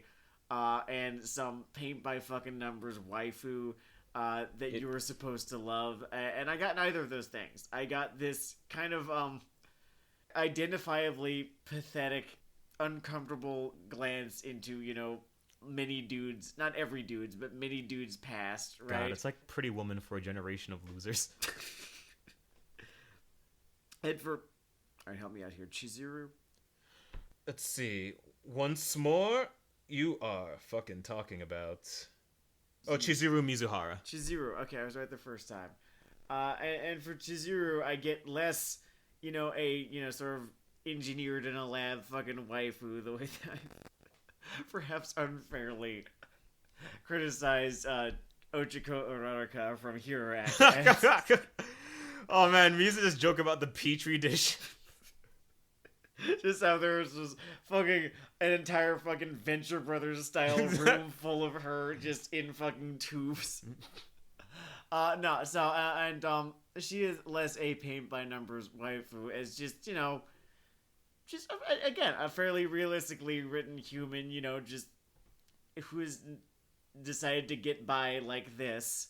and some paint by fucking numbers waifu you were supposed to love, and I got neither of those things. I got this kind of identifiably pathetic, uncomfortable glance into many dudes, not every dudes, but many dudes past, right? God, it's like Pretty Woman for a generation of losers. And for... Alright, help me out here. Chizuru? Let's see. Once more, you are fucking talking about... Oh, Chizuru Mizuhara. Chizuru. Okay, I was right the first time. And for Chizuru, I get less, sort of engineered in a lab fucking waifu, the way that I perhaps unfairly criticized Ochiko Uraraka from Hero Academia. Oh man, we used to just joke about the Petri dish. Just how there was this fucking an entire fucking Venture Brothers style room full of her just in fucking tubes. She is less a paint by numbers waifu as just again a fairly realistically written human, just who has decided to get by like this.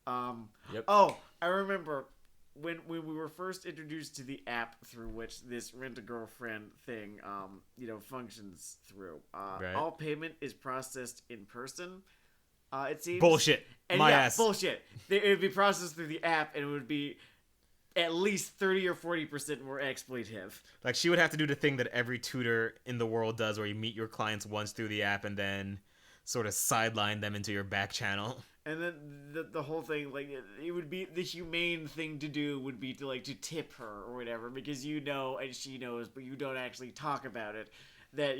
Yep. Oh, I remember. When we were first introduced to the app through which this Rent-A-Girlfriend thing, functions through, right. All payment is processed in person, it seems. Bullshit. Ass. Bullshit. It would be processed through the app, and it would be at least 30 or 40% more exploitative. Like, she would have to do the thing that every tutor in the world does, where you meet your clients once through the app and then sort of sideline them into your back channel. And then the whole thing, like, it would be the humane thing to do would be to tip her or whatever, because and she knows, but you don't actually talk about it, that,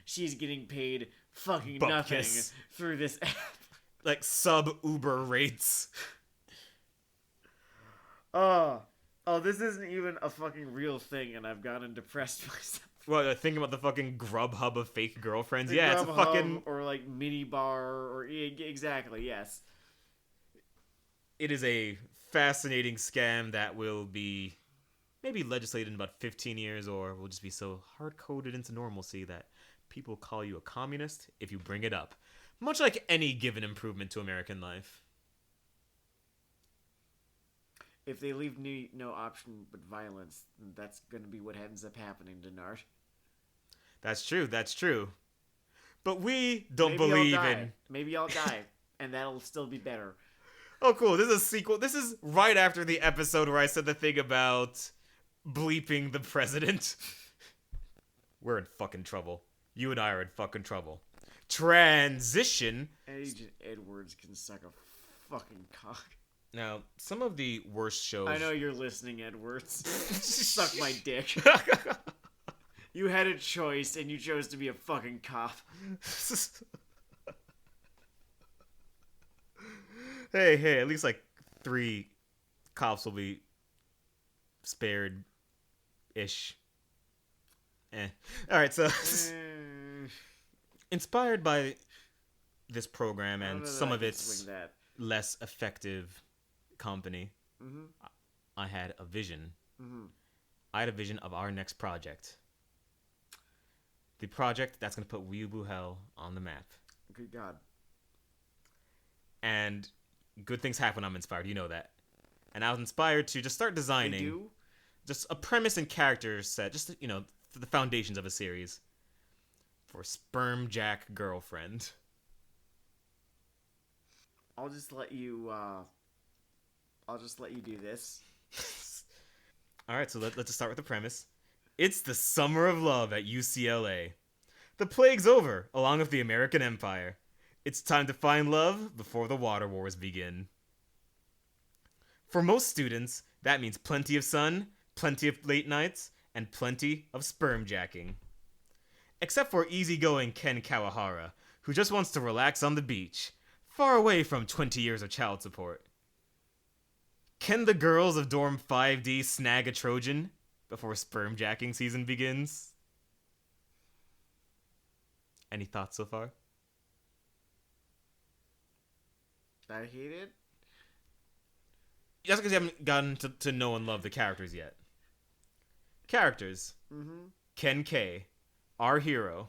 she's getting paid fucking nothing through this app. Like, sub-Uber rates. Oh, this isn't even a fucking real thing, and I've gotten depressed myself. Well, thinking about the fucking Grubhub of fake girlfriends. Yeah, it's a fucking... Or, mini bar, or... Exactly, yes. It is a fascinating scam that will be maybe legislated in about 15 years, or will just be so hard-coded into normalcy that people call you a communist if you bring it up. Much like any given improvement to American life. if they leave no option but violence, that's going to be what ends up happening, Dennard. That's true. But we don't Maybe believe I'll die. in... Maybe I'll die, and that'll still be better. Oh, cool. This is a sequel. This is right after the episode where I said the thing about bleeping the president. We're in fucking trouble. You and I are in fucking trouble. Transition. Agent Edwards can suck a fucking cock. Now, some of the worst shows... I know you're listening, Edwards. Suck my dick. You had a choice, and you chose to be a fucking cop. Hey, at least like 3 cops will be spared-ish. Alright, so... Inspired by this program and some of its less effective company, I had a vision. I had a vision of our next project. The project that's going to put Weeaboo Hell on the map. Good God. And good things happen when I'm inspired, you know that. And I was inspired to just start designing just a premise and character set, just, you know, the foundations of a series for Sperm Jack Girlfriend. I'll just let you do this. Alright, so let's just start with the premise. It's the summer of love at UCLA. The plague's over, along with the American Empire. It's time to find love before the water wars begin. For most students, that means plenty of sun, plenty of late nights, and plenty of sperm jacking. Except for easygoing Ken Kawahara, who just wants to relax on the beach, far away from 20 years of child support. Can the girls of Dorm 5D snag a Trojan before sperm jacking season begins? Any thoughts so far? I hate it. Just because you haven't gotten to know and love the characters yet. Characters. Ken K, our hero.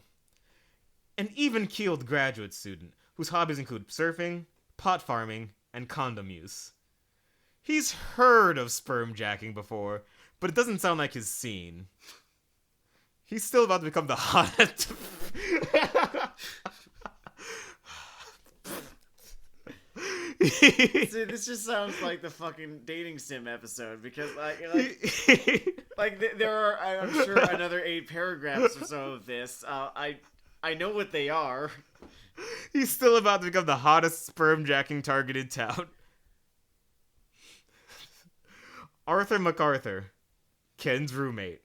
An even-keeled graduate student whose hobbies include surfing, pot farming, and condom use. He's heard of sperm jacking before, but it doesn't sound like his scene. He's still about to become the hottest... See, this just sounds like the fucking dating sim episode because, there are, I'm sure, another 8 paragraphs or so of this. I know what they are. He's still about to become the hottest sperm jacking targeted tout. Arthur MacArthur, Ken's roommate.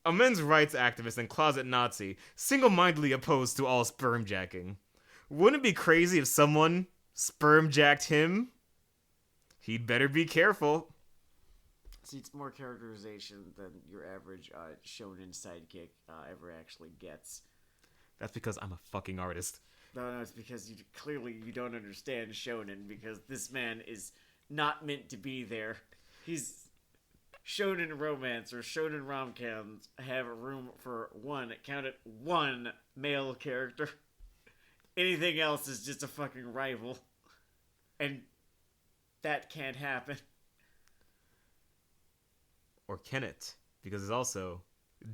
A men's rights activist and closet Nazi, single-mindedly opposed to all sperm jacking. Wouldn't it be crazy if someone sperm jacked him? He'd better be careful. See, it's more characterization than your average shonen sidekick ever actually gets. That's because I'm a fucking artist. No, it's because you don't understand shonen, because this man is not meant to be there. He's shonen romance or shonen rom-coms have room for one male character. Anything else is just a fucking rival. And that can't happen. Or can it? Because there's also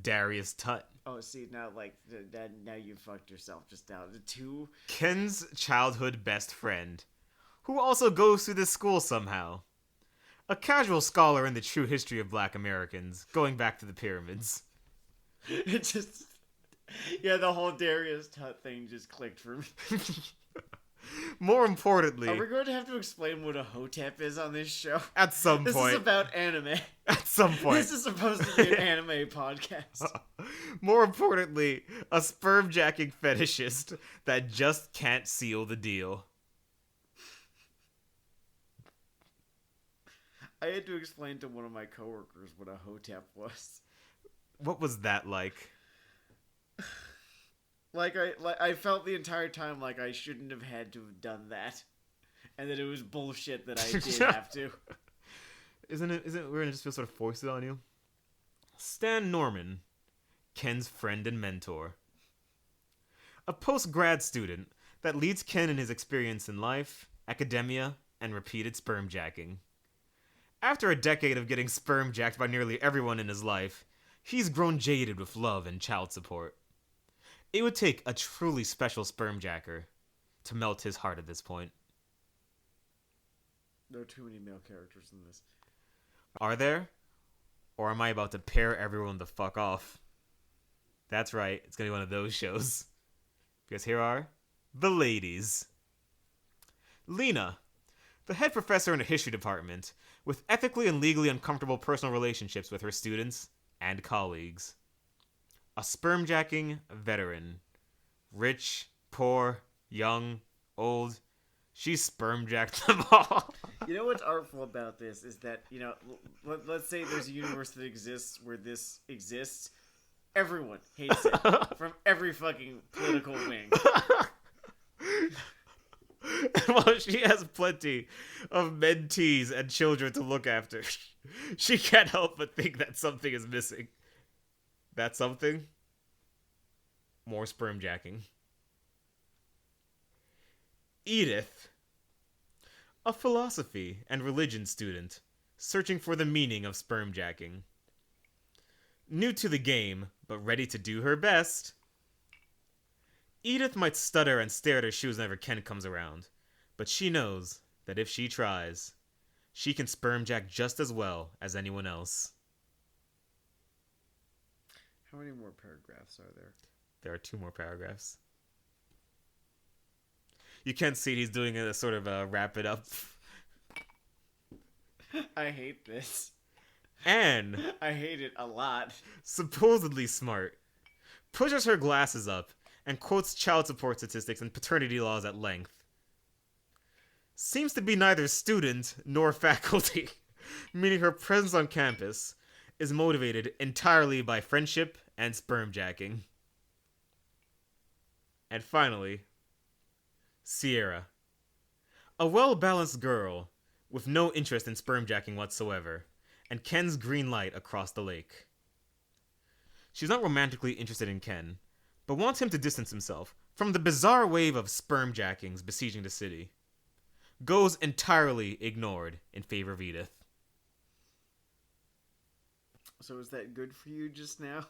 Darius Tutt. Oh, see, now, now you fucked yourself just now. The 2... Ken's childhood best friend, who also goes through this school somehow. A casual scholar in the true history of Black Americans, going back to the pyramids. It just... Yeah, the whole Darius Tutt thing just clicked for me. More importantly... Are we going to have to explain what a hotep is on this show? At some point. This is about anime. At some point. This is supposed to be an anime podcast. More importantly, a sperm jacking fetishist that just can't seal the deal. I had to explain to one of my coworkers what a hotep was. What was that like? I felt the entire time like I shouldn't have had to have done that, and that it was bullshit that I did have to. Isn't it we're gonna just feel sort of foisted on you? Stan Norman, Ken's friend and mentor. A post-grad student that leads Ken in his experience in life, academia, and repeated sperm jacking. After a decade of getting sperm jacked by nearly everyone in his life, he's grown jaded with love and child support. It would take a truly special sperm jacker to melt his heart at this point. There are too many male characters in this. Are there? Or am I about to pair everyone the fuck off? That's right, it's gonna be one of those shows. Because here are the ladies. Lena, the head professor in a history department, with ethically and legally uncomfortable personal relationships with her students and colleagues. A sperm-jacking veteran. Rich, poor, young, old. She sperm-jacked them all. You know what's artful about this is that, you know, let's say there's a universe that exists where this exists. Everyone hates it. From every fucking political wing. While she has plenty of mentees and children to look after, she can't help but think that something is missing. That something? More sperm jacking. Edith, a philosophy and religion student, searching for the meaning of sperm jacking. New to the game, but ready to do her best. Edith might stutter and stare at her shoes whenever Ken comes around, but she knows that if she tries, she can sperm jack just as well as anyone else. How many more paragraphs are there? There are 2 more paragraphs. You can't see it, he's doing a sort of a wrap it up. I hate this. Anne, I hate it a lot. supposedly smart, pushes her glasses up and quotes child support statistics and paternity laws at length. Seems to be neither student nor faculty, meaning her presence on campus is motivated entirely by friendship and sperm jacking. And finally, Sierra, a well-balanced girl with no interest in sperm jacking whatsoever, and Ken's green light across the lake. She's not romantically interested in Ken, but wants him to distance himself from the bizarre wave of sperm jackings besieging the city. Goes entirely ignored in favor of Edith. So is that good for you just now?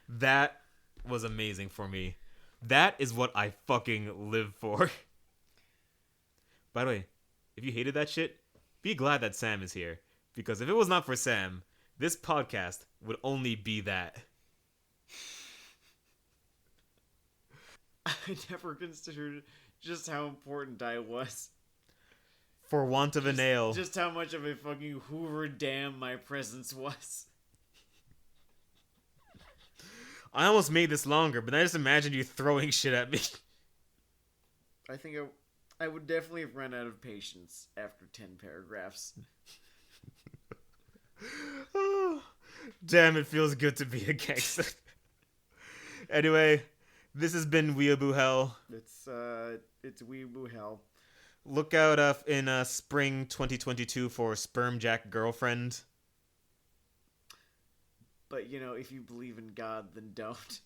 That was amazing for me. That is what I fucking live for. By the way, if you hated that shit, be glad that Sam is here. Because if it was not for Sam, this podcast would only be that. I never considered just how important I was. For want of a nail. Just how much of a fucking Hoover Dam my presence was. I almost made this longer, but I just imagined you throwing shit at me. I think I would definitely have run out of patience after 10 paragraphs. Oh, damn, it feels good to be a gangster. Anyway, this has been Weeaboo Hell. It's Weeaboo Hell. Look out in spring 2022 for Sperm Jack Girlfriend. But, you know, if you believe in God, then don't.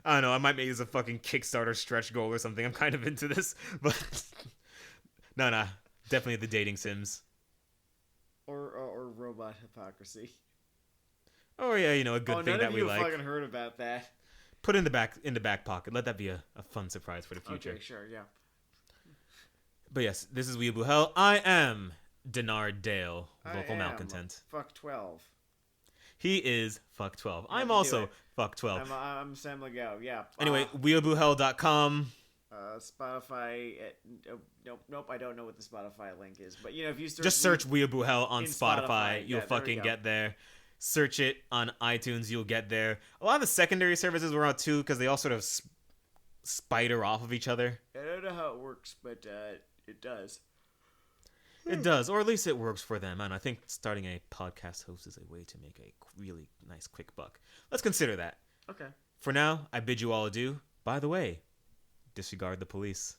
I don't know, I might make this a fucking Kickstarter stretch goal or something. I'm kind of into this, but... No, definitely the dating sims. Or robot hypocrisy. Oh yeah, you know, a good thing that we like. None of you fucking heard about that. Put it in the back pocket. Let that be a fun surprise for the future. Okay, sure, yeah. But yes, this is Weeaboo Hell. I am Dennard Dayle, local malcontent. Fuck 12. He is Fuck 12. I'm also Fuck 12. I'm Sam Legao, yeah. Anyway, weeaboohell.com. Spotify. Nope. I don't know what the Spotify link is, but you know, if you just search Weeaboo Hell on Spotify, you'll yeah, fucking get there. Search it on iTunes, you'll get there. A lot of the secondary services were out too, because they all sort of spider off of each other. I don't know how it works, but it does. It does, or at least it works for them. And I think starting a podcast host is a way to make a really nice quick buck. Let's consider that. Okay. For now, I bid you all adieu. By the way, disregard the police.